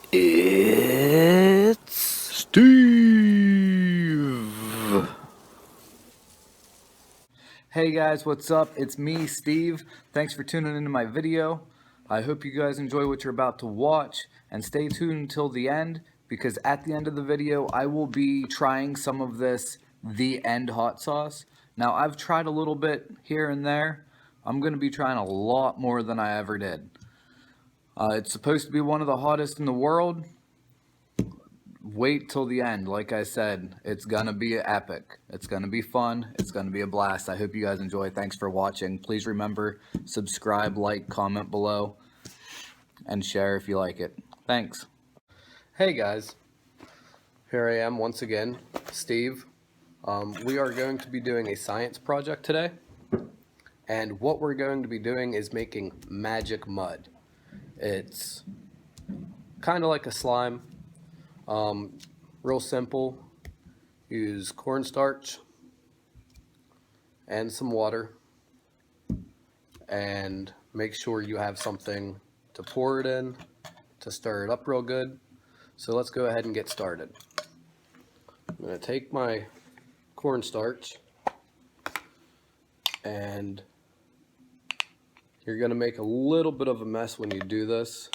It's Steve. Hey guys, what's up? It's me, Steve. Thanks for tuning into my video. I hope you guys enjoy what you're about to watch, and stay tuned until the end, because at the end of the video I will be trying some of this The End hot sauce. Now, I've tried a little bit here and there. I'm going to be trying a lot more than I ever did. It's supposed to be one of the hottest in the world. Wait till the end. Like I said, it's gonna be epic. It's gonna be fun. It's gonna be a blast. I hope you guys enjoy. Thanks for watching. Please remember, subscribe, like, comment below, and share if you like it. Thanks. Hey guys, here I am once again, Steve. We are going to be doing a science project today, and what we're going to be doing is making magic mud. It's kind of like a slime, real simple. Use cornstarch and some water, and make sure you have something to pour it in to stir it up real good. So let's go ahead and get started. I'm going to take my cornstarch, and you're going to make a little bit of a mess when you do this.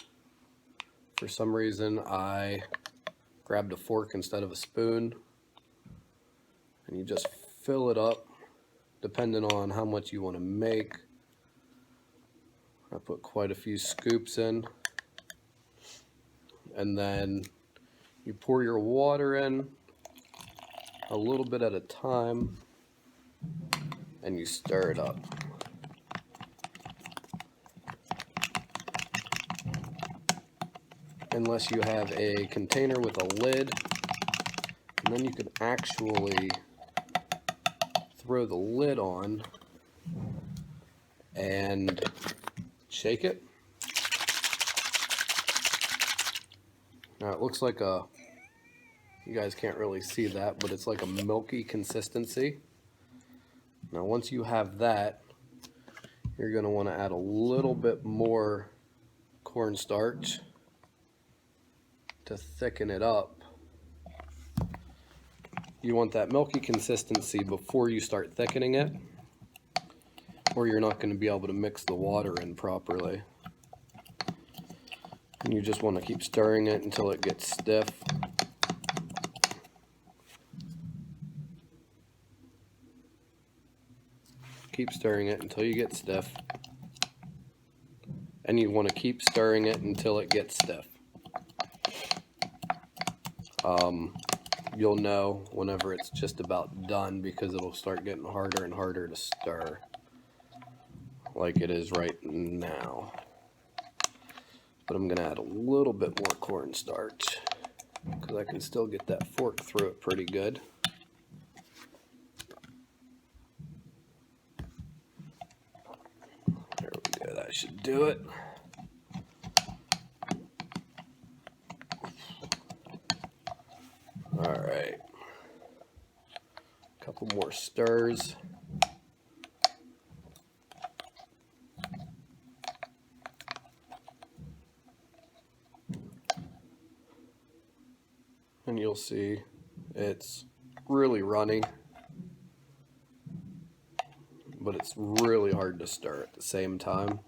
For some reason I grabbed a fork instead of a spoon, and you just fill it up depending on how much you want to make. I put quite a few scoops in, and then you pour your water in a little bit at a time, and you stir it up. Unless you have a container with a lid, and then you can actually throw the lid on and shake it. Now it looks like you guys can't really see that, but it's like a milky consistency. Now once you have that, you're going to want to add a little bit more cornstarch to thicken it up. You want that milky consistency before you start thickening it, or you're not going to be able to mix the water in properly. And you just want to keep stirring it until it gets stiff. Keep stirring it until you get stiff. And you want to keep stirring it until it gets stiff. You'll know whenever it's just about done, because it'll start getting harder and harder to stir, like it is right now. But I'm going to add a little bit more cornstarch, because I can still get that fork through it pretty good. There we go, that should do it. Alright, a couple more stirs. And you'll see it's really runny, but it's really hard to stir at the same time.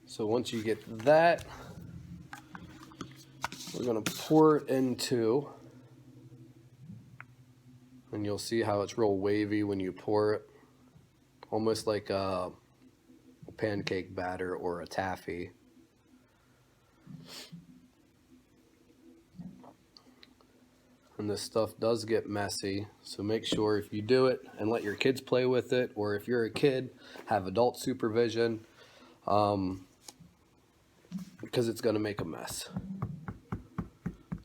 So once you get that, we're going to pour it into, and you'll see how it's real wavy when you pour it, almost like a pancake batter or a taffy. And this stuff does get messy, so make sure if you do it and let your kids play with it, or if you're a kid, have adult supervision, because it's going to make a mess.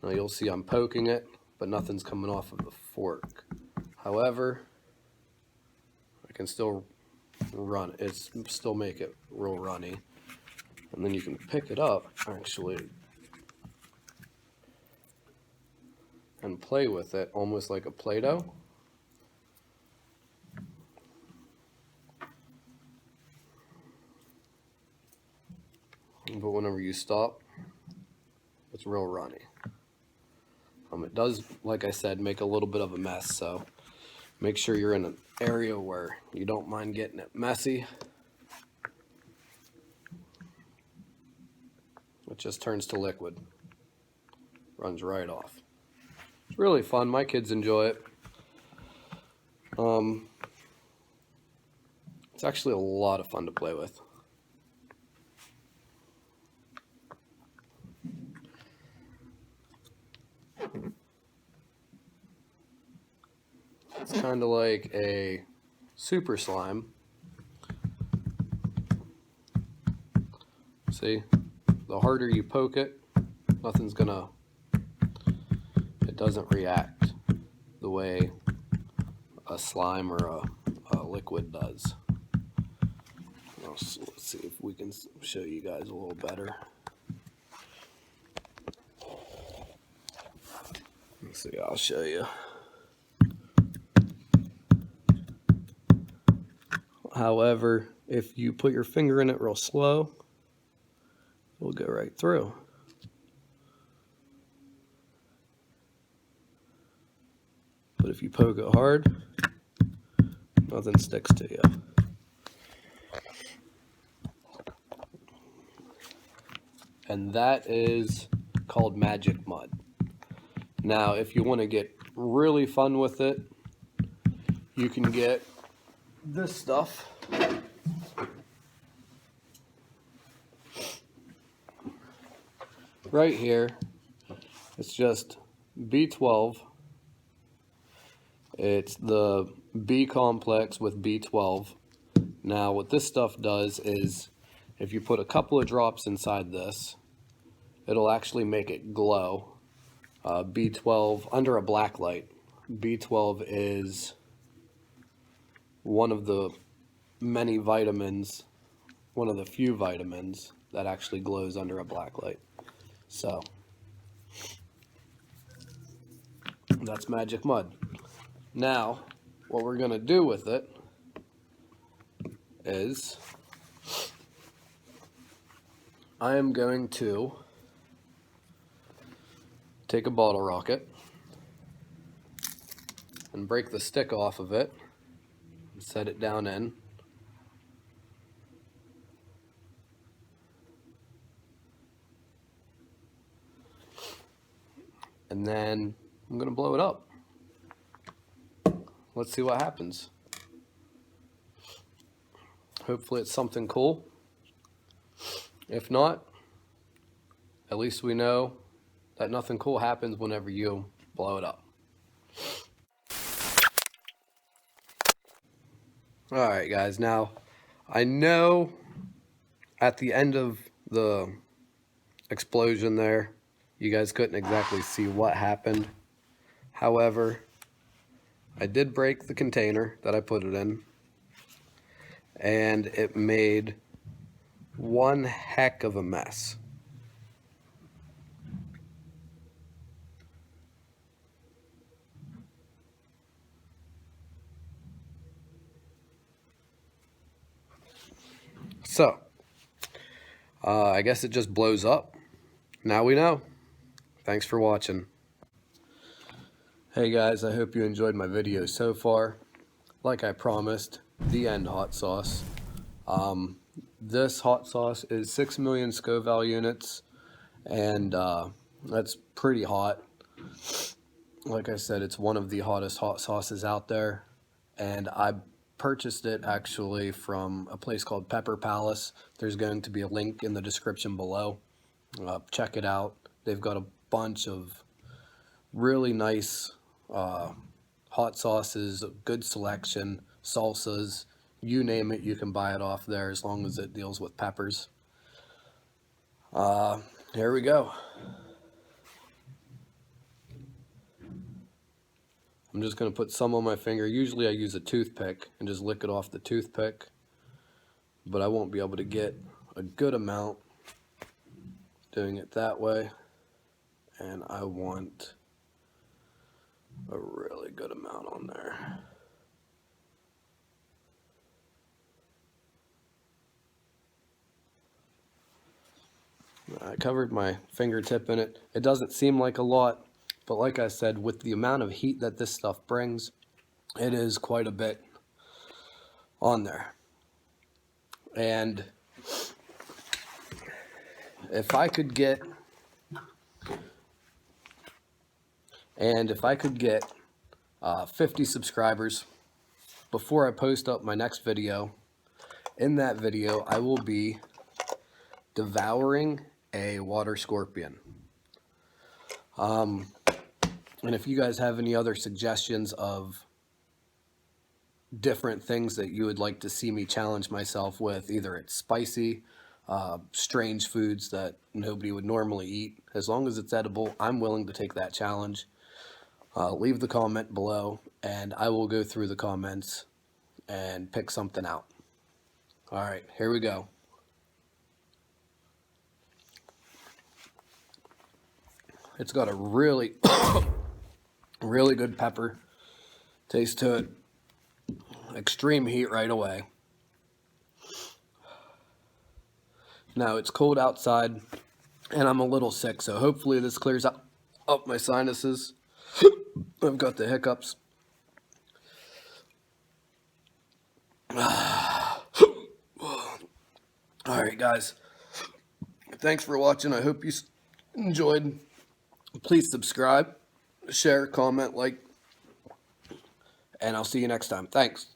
Now you'll see I'm poking it, but nothing's coming off of the fork. However, I can still still make it real runny. And then you can pick it up, actually, and play with it almost like a Play-Doh. but whenever you stop, it's real runny. It does, like I said, make a little bit of a mess, so make sure you're in an area where you don't mind getting it messy. It just turns to liquid. Runs right off. It's really fun. My kids enjoy it. It's actually a lot of fun to play with. It's kind of like a super slime. See, the harder you poke it, it doesn't react the way a slime or a liquid does. Let's see if we can show you guys a little better. Let's see, I'll show you. However, if you put your finger in it real slow, it'll go right through. But if you poke it hard, nothing sticks to you. And that is called Magic Mud. Now, if you want to get really fun with it, you can get this stuff. Right here, it's just B12. It's the B complex with B12. Now, what this stuff does is, if you put a couple of drops inside this, it'll actually make it glow. B12 under a black light. B12 is one of the many vitamins, one of the few vitamins that actually glows under a black light. So that's Magic Mud. Now, what we're going to do with it is I am going to take a bottle rocket and break the stick off of it and set it down in. And then I'm going to blow it up. Let's see what happens. Hopefully it's something cool. If not, at least we know that nothing cool happens whenever you blow it up. Alright guys, now I know at the end of the explosion there, you guys couldn't exactly see what happened. However, I did break the container that I put it in, and it made one heck of a mess. So, I guess it just blows up. Now we know. Thanks for watching. Hey guys, I hope you enjoyed my video so far. Like I promised, the end hot sauce. This hot sauce is 6 million Scoville units, and that's pretty hot. Like I said, it's one of the hottest hot sauces out there, and I purchased it actually from a place called Pepper Palace. There's going to be a link in the description below. Check it out. They've got a bunch of really nice hot sauces, good selection, salsas, you name it, you can buy it off there as long as it deals with peppers. Here we go. I'm just going to put some on my finger. Usually I use a toothpick and just lick it off the toothpick, but I won't be able to get a good amount doing it that way, and I want a really good amount on there. I covered my fingertip in it. It doesn't seem like a lot, but like I said, with the amount of heat that this stuff brings, it is quite a bit on there. And if I could get 50 subscribers before I post up my next video, in that video I will be devouring a water scorpion. And if you guys have any other suggestions of different things that you would like to see me challenge myself with, either it's spicy, strange foods that nobody would normally eat, as long as it's edible, I'm willing to take that challenge. Leave the comment below and I will go through the comments and pick something out. All right, here we go. It's got a really, really good pepper taste to it. Extreme heat right away. Now it's cold outside and I'm a little sick, so hopefully this clears up my sinuses. I've got the hiccups. Alright guys, thanks for watching. I hope you enjoyed. Please subscribe, share, comment, like, and I'll see you next time. Thanks.